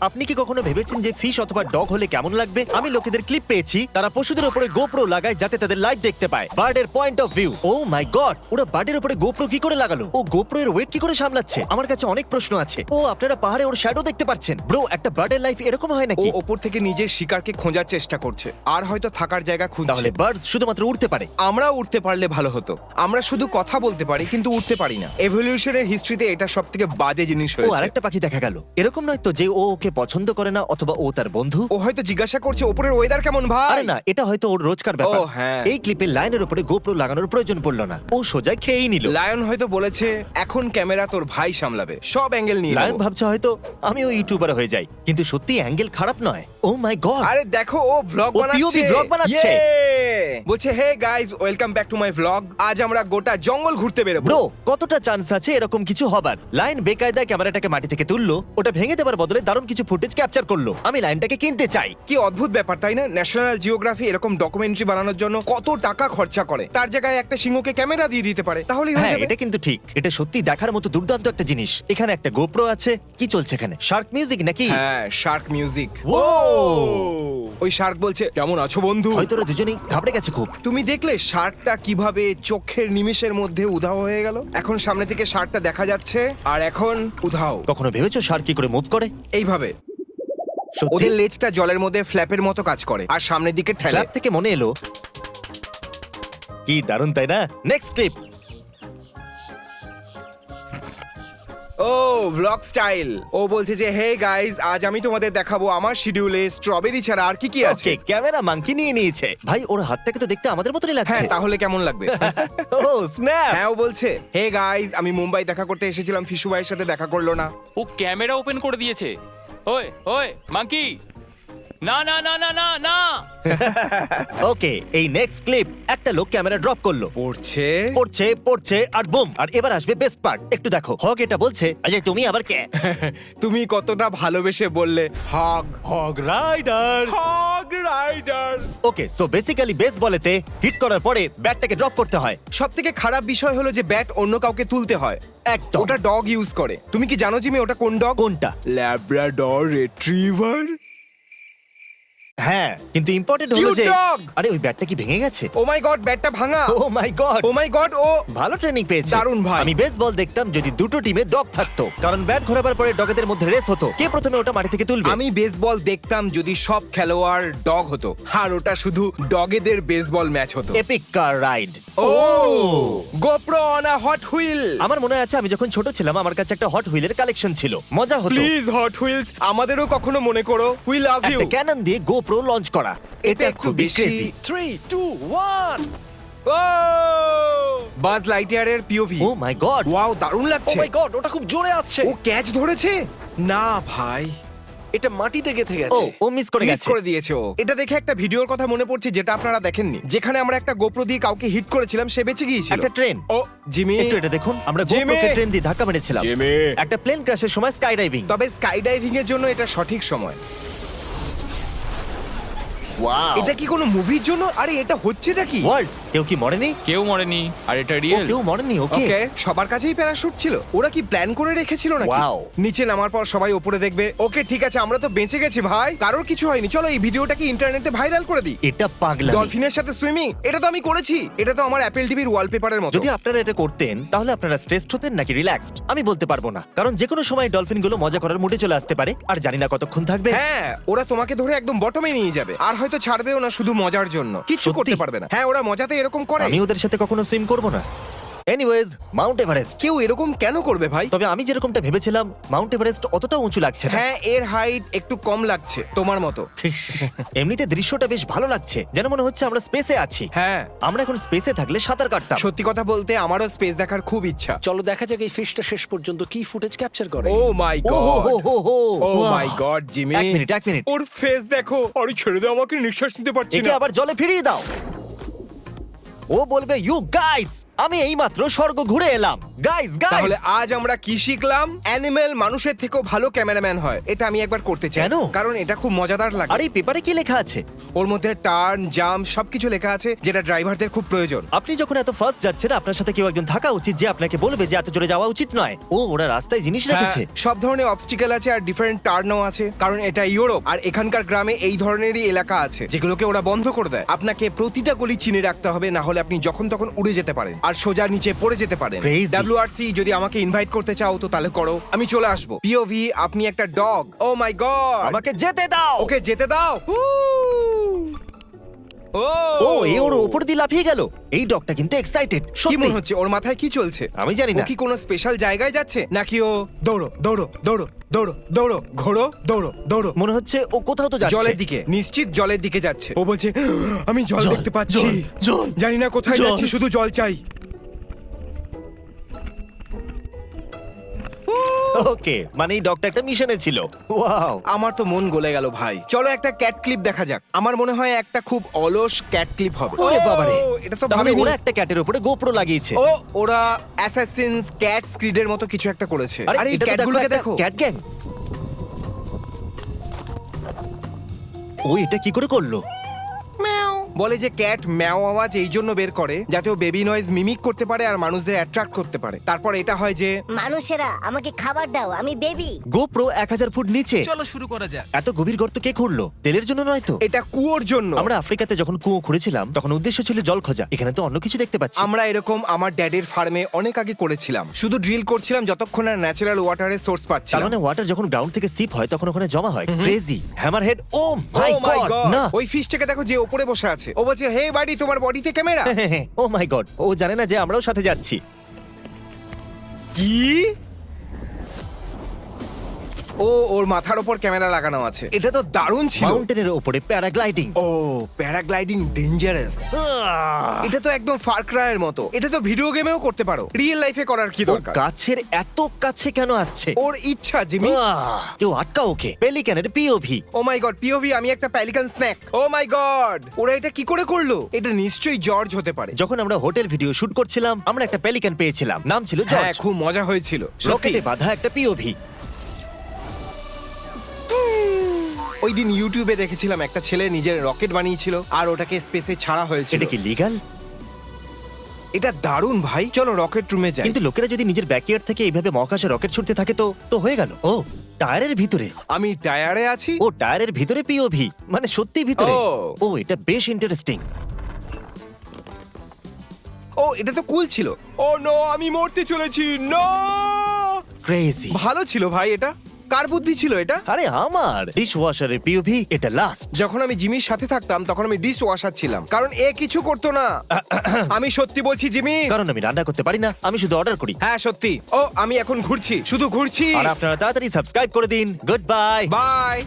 আপনি কি কখনো ভেবেছেন যে ফিশ অথবা ডগ হলে কেমন লাগবে? আমি লোকেদের ক্লিপ পেয়েছি তারা পশুদের উপরে গোপ্রো লাগায় যাতে তাদের লাইভ দেখতে পায়, বার্ডের point of view. Oh my God, ওরা বার্ডের উপরে গোপ্রো কি করে লাগালো? ও গোপ্রো এর ওয়েট কি করে সামলাচ্ছে? আমার কাছে অনেক প্রশ্ন আছে। ও আপনারা পাহাড়ে ওর শ্যাডো দেখতে পাচ্ছেন? ব্রো, একটা বার্ডের লাইফ এরকম হয় ও নাকি? ওপর থেকে নিজের শিকারকে খোঁজার চেষ্টা করছে আর হয়তো থাকার জায়গা খুঁজছে। তাহলে বার্ডস শুধুমাত্র উড়তে পারে? আমরা উঠতে পারলে ভালো হতো। আমরা শুধু কথা বলতে পারি কিন্তু উঠতে পারি না। এভলিউশনের হিস্ট্রিতে এটা সবথেকে বাজে জিনিস ও হয়েছে। আরেকটা পাখি দেখা গেল। এরকম নয় তো যে ও ওকে পছন্দ করে না অথবা ও তার বন্ধু? ও হয়তো জিজ্ঞাসা করছে ওপরের ওয়েদার কেমন ভাই। আরে না, এটা হয়তো ওর রোজকার ব্যাপার। ও হ্যাঁ। এই ক্লিপে লায়নের উপরে গোপ্রো লাগানোর প্রয়োজন পড়লো না, ও সোজা খেয়েই নিল। লায়ন হয়তো বলেছে এখন ক্যামেরা তোর ভাই সামলাবে, সব অ্যাঙ্গেল নিয়ে লায়ন নেবো। ভাবছে হয়তো আমিও ইউটিউবার হয়ে যাই, কিন্তু সত্যি অ্যাঙ্গেল খারাপ নয়। ও মাই গড, আরে দেখো ও ব্লগ ও বানাচ্ছে। POV vlog বানাচ্ছে। Yay! বলছে hey guys, welcome back to my vlog. আজ আমরা গোটা জঙ্গল ঘুরতে বেরোবো। ব্রো কতটা চান্স আছে এরকম কিছু হবার? লাইন বেকায়দায় ক্যামেরাটাকে মাটি থেকে তুললো, ওটা ভেঙে দেবার বদলে দারুণ কিছু ফুটেজ ক্যাপচার করলো। আমি লাইনটাকে কিনতে চাই। কি অদ্ভুত ব্যাপার তাই না? ন্যাশনাল জিওগ্রাফি এরকম ডকুমেন্টারি বানানোর জন্য কত টাকা খরচা করে, তার জায়গায় একটা সিংহকে ক্যামেরা দিয়ে দিতে পারে, তাহলেই হয়ে হ্যাঁ, যাবে। এটা কিন্তু ঠিক। এটা সত্যি দেখার মতো দুর্দান্ত একটা জিনিস। এখানে একটা গোপ্রো আছে। কি চলছে এখানে? শার্ক মিউজিক নাকি? হ্যাঁ, শার্ক মিউজিক। ও! ওই শার্ক বলছে কেমন আছো বন্ধু। হয়তো ওরা দুজনেই ঘাবড়ে গেছে খুব। তুমি দেখলে শার্কটা কিভাবে চোখের নিমেষের মধ্যে উধাও হয়ে গেল? এখন সামনে থেকে শার্কটা দেখা যাচ্ছে আর এখন উধাও। কখনো ভেবেছো শার্ক কি করে মুভ করে? এইভাবে সত্যি ওদের লেজটা জলের মধ্যে ফ্ল্যাপের মতো কাজ করে আর সামনের দিকে ঠেলে। ল্যাব থেকে মনে এলো, কি দারুণ তাই না? Next clip. ও ভ্লগ স্টাইল। ও বলছে যে হে গাইস, আজ আমি তোমাদের দেখাবো আমার শিডিউলে স্ট্রবেরি ছাড়া আর কি কি আছে। ওকে, ক্যামেরা মাঙ্কি নিয়ে নিয়েছে। ভাই ওর হাতটাকে তো দেখতে আমাদের মতই হ্যাঁ, লাগছে। তাহলে কেমন লাগবে? ও স্ন্যাপ! হ্যাঁ, ও বলছে হে গাইস, আমি মুম্বাই দেখা করতে এসেছিলাম, ফিশু ভাইয়ের সাথে দেখা করলো না। ও ক্যামেরা ওপেন করে দিয়েছে। ওই ওই মাঙ্কি, না না না না না না। ওকে, এই নেক্সট ক্লিপ। একটা লোক ক্যামেরা ড্রপ করলো, পড়ছে। পড়ছে আর বুম। আর এবার আসবে বেস্ট পার্ট। একটু দেখো, হক এটা বলছে আজ তুমি আবার কে? তুমি কতটা ভালোবেসে বললে hog. Hog rider. Hog rider. Okay, so basically বেসবলেতে হিট করার পরে ব্যাটটাকে ড্রপ করতে হয়। সব থেকে খারাপ বিষয় হলো যে ব্যাট অন্য কাউকে তুলতে হয়। একদম। ওটা ডগ ইউজ করে। তুমি কি জানো জিমি ওটা কোন ডগ? কোনটা? Labrador retriever. হ্যাঁ, কিন্তু ইম্পর্টেন্ট হলো Cute যে dog! আরে ওই ব্যাটটা কি ভেঙে গেছে? ও মাই গড, ব্যাটটা ভাঙা। ও my god, O my god, ও ভালো ট্রেনিং পেয়েছে। দারুণ ভাই। আমি বেসবল দেখতাম যদি দুটো টিমে ডগ থাকতো, কারণ ব্যাট ঘোরাবার পরে ডগেদের মধ্যে রেস হতো, কে প্রথমে ওটা মাটি থেকে তুলবে। আমি বেসবল দেখতাম যদি সব খেলোয়াড় ডগ হতো আর ওটা শুধু ডগেদের বেসবল ম্যাচ হতো। Epic car ride. ও GoPro on a hot wheel. আমার মনে আছে আমি যখন ছোট ছিলাম আমার কাছে একটা হট হুইলের কালেকশন ছিল, মজা হতো। প্লিজ হট হুইলস আমাদেরও কখনো মনে করো, উই লাভ ইউ। একটা ক্যানন দিয়ে গোপ্রো লঞ্চ করা, এটা খুব বেশি। 3 2 1 ও বাজ লাইটইয়ারের POV. O my god, wow, দারুণ ও লাগছে। মাই গড, ওটা খুব জোরে আসছে। ও ক্যাচ ধরেছে না ভাই, এটা মাটিতে গেঁথে ও গেছে। ও মিস করে মিস গেছে। করে দিয়েছে ও। এটা দেখে একটা ভিডিওর কথা মনে পড়ছে যেটা আপনারা দেখেননি, যেখানে আমরা একটা গোপ্রো দিয়ে কাউকে হিট করেছিলাম, সে বেঁচে গিয়েছিল। একটা ট্রেন। ও জিমি, একটু এটা দেখুন, আমরা জিমি! গোপ্রোকে ট্রেন দিয়ে ধাক্কা মেরেছিলাম। জিমি। একটা প্লেন ক্র্যাশের সময় স্কাই ডাইভিং। তবে স্কাই ডাইভিং এর জন্য এটা সঠিক সময়। ওয়াও, এটা কি কোনো মুভির জন্য? আরে এটা হচ্ছেটা কি? ওয়ার্ল্ড, কেউ কি মরেনি? কেউ মরেনি আর এটা ও, রিয়েল। কেউ মরেনি। ওকে, ওকে, সবার কাছেই প্যারাশুট ছিল। ওরা কি প্ল্যান করে রেখেছিল নাকি? Wow! নিচে নামার পর সবাই উপরে দেখবে। ওকে ঠিক আছে, আমরা তো বেঁচে গেছি ভাই, কারোর কিছু হয়নি। চলো এই ভিডিওটাকে ইন্টারনেটে ভাইরাল করে দিই। এটা পাগলামি। ডলফিনের সাথে সুইমিং, এটা তো আমি করেছি। এটা তো আমার অ্যাপেল টিভির ওয়ালপেপারের মতো। যদি আপনারা এটা করতেন তাহলে আপনারা স্ট্রেসড হতেন নাকি রিল্যাক্সড আমি বলতে পারবো না, কারণ যে কোনো সময় ডলফিন গুলো মজা করার মুডে চলে আসতে পারে, আর জানি না কতক্ষণ থাকবে। হ্যাঁ, ওরা তোমাকে ধরে একদম বটমে নিয়ে যাবে আর হয়তো ছাড়বেও না, শুধু মজার জন্য কিছু সত্যি? করতে পারবে না। হ্যাঁ, ওরা মজাতে এরকম করে। আমি ওদের সাথে কখনো সুইম করব না। Anyways, Mount Everest. কেউ এরকম কেন করবে ভাই? তবে আমি যেরকমটা ভেবেছিলাম মাউন্ট এভারেস্ট অতটা উঁচু লাগছে না। হ্যাঁ, এর হাইট একটু কম লাগছে তোমার মতো। এমনিতে দৃশ্যটা বেশ ভালো লাগছে, যেন মনে হচ্ছে আমরা স্পেসে আছি। হ্যাঁ, আমরা এখন স্পেসে থাকলে সাঁতার কাটতাম। সত্যি কথা বলতে আমারও স্পেস দেখার খুব ইচ্ছা। চলো দেখা যাক এই ফিশটা শেষ পর্যন্ত কি ফুটেজ ক্যাপচার করে। ও মাই ও হো গড, হো হো হো, ও Wow! মাই গড জিমি, এক মিনিট। ওর ফেস দেখো। আরে ছেড়ে দাও আমাকে, নিঃশ্বাস নিতে পারছি একে না। আবার জলে ফিরিয়ে দাও। ও ও বলবে ইউ গাইস আমি এইমাত্র স্বর্গ ঘুরে এলাম। গাইস তাহলে গাইস আজ আমরা কি শিখলাম? অ্যানিমেল মানুষের থেকেও ভালো ক্যামেরাম্যান হয়। এটা আমি একবার করতে চাই। কেন? কারণ এটা খুব মজাদার লাগে। আর এই পেপারে কি লেখা আছে? ওর মধ্যে টার্ন, জাম্প সবকিছু লেখা আছে, যেটা ড্রাইভারদের খুব প্রয়োজন। আপনি যখন এত ফাস্ট যাচ্ছেন আপনার সাথে কেউ একজন থাকা উচিত যে আপনাকে বলবে যে এত জোরে যাওয়া উচিত নয়। ও ওরা রাস্তায় জিনিস রেখেছে। হ্যাঁ, সব ধরনের অবস্টিকেল আছে আর ডিফারেন্ট টার্নও আছে, কারণ এটা ইউরোপ আর এখানকার গ্রামে এই ধরনেরই এলাকা আছে যেগুলোকে ওরা বন্ধ করে দেয়। আপনাকে প্রতিটা গলি চিনে রাখতে হবে, না হলে আপনি যখন তখন উড়ে যেতে পারেন আর সোজা নিচে পড়ে যেতে পারেন। Crazy. WRC যদি আমাকে ইনভাইট করতে চাও তো তাহলে করো, আমি চলে আসবো। POV আপনি একটা ডগ। ও মাই গড, আমাকে যেতে দাও। ওকে যেতে দাও। ও এ ওর উপর দিয়ে লাফিয়ে গেল। এই ডগটা কিন্তু এক্সাইটেড। কি সত্যি মনে হচ্ছে ওর মাথায় কি চলছে? আমি জানি ও না। কি কোনো স্পেশাল জায়গায় যাচ্ছে নাকি ও দৌড়ো দৌড়ো দৌড়ো দৌড়ো দৌড়ো ঘোড়ো দৌড়ো দৌড়ো মনে হচ্ছে ও কোথাও তো যাচ্ছে। জলের দিকে, নিশ্চিত জলের দিকে যাচ্ছে। ও বলছে আমি জল জল, দেখতে পাচ্ছি, জল, জল, জানি না কোথায় জল। যাচ্ছি, শুধু জল চাই। ওকে মানে এই ডগটা একটা মিশনে ছিল। ওয়াও আমার তো মন গলে গেল ভাই। চলো একটা ক্যাট ক্লিপ দেখা যাক। আমার মনে হয় একটা খুব অলস ক্যাট ক্লিপ হবে। ওরে বাবারে, এটা তো তাহলে ভাবিনি। ওরা একটা ক্যাটের উপরে গোপ্রো লাগিয়েছে। ও ওরা অ্যাসাসিনস ক্যাট স্ক্রিডের মতো কিছু একটা করেছে। আরে এই এটা তো ক্যাটগুলোকে একটা দেখো। Cat gang. ও এটা কি করে করলো? বলে যে ক্যাট ম্যাও আওয়াজ এই জন্য বের করে যাতে ও বেবি নয়েজ মিমিক করতে পারে আর মানুষদের অ্যাট্রাক্ট করতে পারে। তারপর এটা হয় যে মানুষেরা আমাকে খাবার দাও, আমি বেবি। গোপ্রো 1000 ফুট নিচে। চলো শুরু করা যাক। এত গভীর গর্ত কে খুঁড়লো? তেলের জন্য নয় তো? এটা কুয়োর জন্য। আমরা আফ্রিকাতে যখন কুয়ো খুঁড়েছিলাম তখন উদ্দেশ্য ছিল জল খোঁজা। এখানে তো অন্য কিছু দেখতে পাচ্ছি। আমরা এরকম আমার ড্যাডের ফার্মে অনেক আগে করেছিলাম। শুধু ড্রিল করছিলাম যতক্ষণ না ন্যাচারাল ওয়াটারের সোর্স তার পাচ্ছিলাম। মানে ওয়াটার যখন গ্রাউন্ড থেকে সিপ হয় তখন ওখানে জমা হয়। Crazy hammerhead. ও Oh my my God God! না। ওই ফিশটাকে দেখো যে উপরে বসে আছে। ও বলছে হে বাড়ি, তোমার বডিতে ক্যামেরা। ও মাই গড, ও জানে না যে আমরাও সাথে যাচ্ছি। কি? ও ওর মাথার উপর ক্যামেরা লাগানো আছে। এটা তো দারুণ ছিল। মাউন্টেনের উপরে প্যারাগ্লাইডিং। ও প্যারাগ্লাইডিং ডেঞ্জারাস। এটা তো একদম ফার ক্রাইয়ের মতো। এটা তো ভিডিও গেমেও করতে পারো, রিয়েল লাইফে করার কি ও দরকার? গাছের এত কাছে কেন আসছে? ওর ইচ্ছা জিমি। কেউ আটকা ওকে। পেলিক্যানের POV. O my god, POV আমি একটা প্যালিকান স্ন্যাক। ও মাই গড, ওরা এটা কি করে করলো? এটা নিশ্চয়ই জর্জ হতে পারে। যখন আমরা হোটেল ভিডিও শুট করছিলাম আমরা একটা পেলিক্যান পেয়েছিলাম, নাম ছিল হ্যাঁ জর্জ। খুব মজা হয়েছিল সত্যি। রকেটে বাঁধা একটা পিওভি। ওই দিন ইউটিউবে দেখেছিলাম একটা ছেলে নিজের রকেট বানিয়েছিল আর ওটাকে স্পেসে ছাড়া হয়েছিল। এটা কি লিগ্যাল? এটা দারুণ ভাই। চলো রকেট রুমে যাই। কিন্তু লোকেরা যদি নিজের ব্যাকইয়ার্ড থেকে এইভাবে মহাকাশে রকেট ছুটতে থাকে তো তো হয়ে গেল। ও টায়ারের ভিতরে। আমি টায়ারে আছি। ও টায়ারের ভিতরে পিওভি, মানে সত্যি ভিতরে। ও। ও এটা বেশ ইন্টারেস্টিং। ও এটা তো কুল ছিল। ও নো, আমি মরতে চলেছি। No, crazy. ভালো ছিল ভাই। এটা কার বুদ্ধি ছিল এটা? আরে আমার ডিশ ওয়াশারের পিওভি এটা লাস্ট। যখন আমি জিমির সাথে থাকতাম তখন আমি ডিশ ওয়াশার ছিলাম, কারণ এ কিছু করতো না। আমি সত্যি বলছি জিমি। কারণ আমি রান্না করতে পারি না, আমি শুধু অর্ডার করি। হ্যাঁ সত্যি। ও আমি এখন ঘুরছি, শুধু ঘুরছি। আর আপনারা তাড়াতাড়ি সাবস্ক্রাইব করে দিন। Good bye. বাই।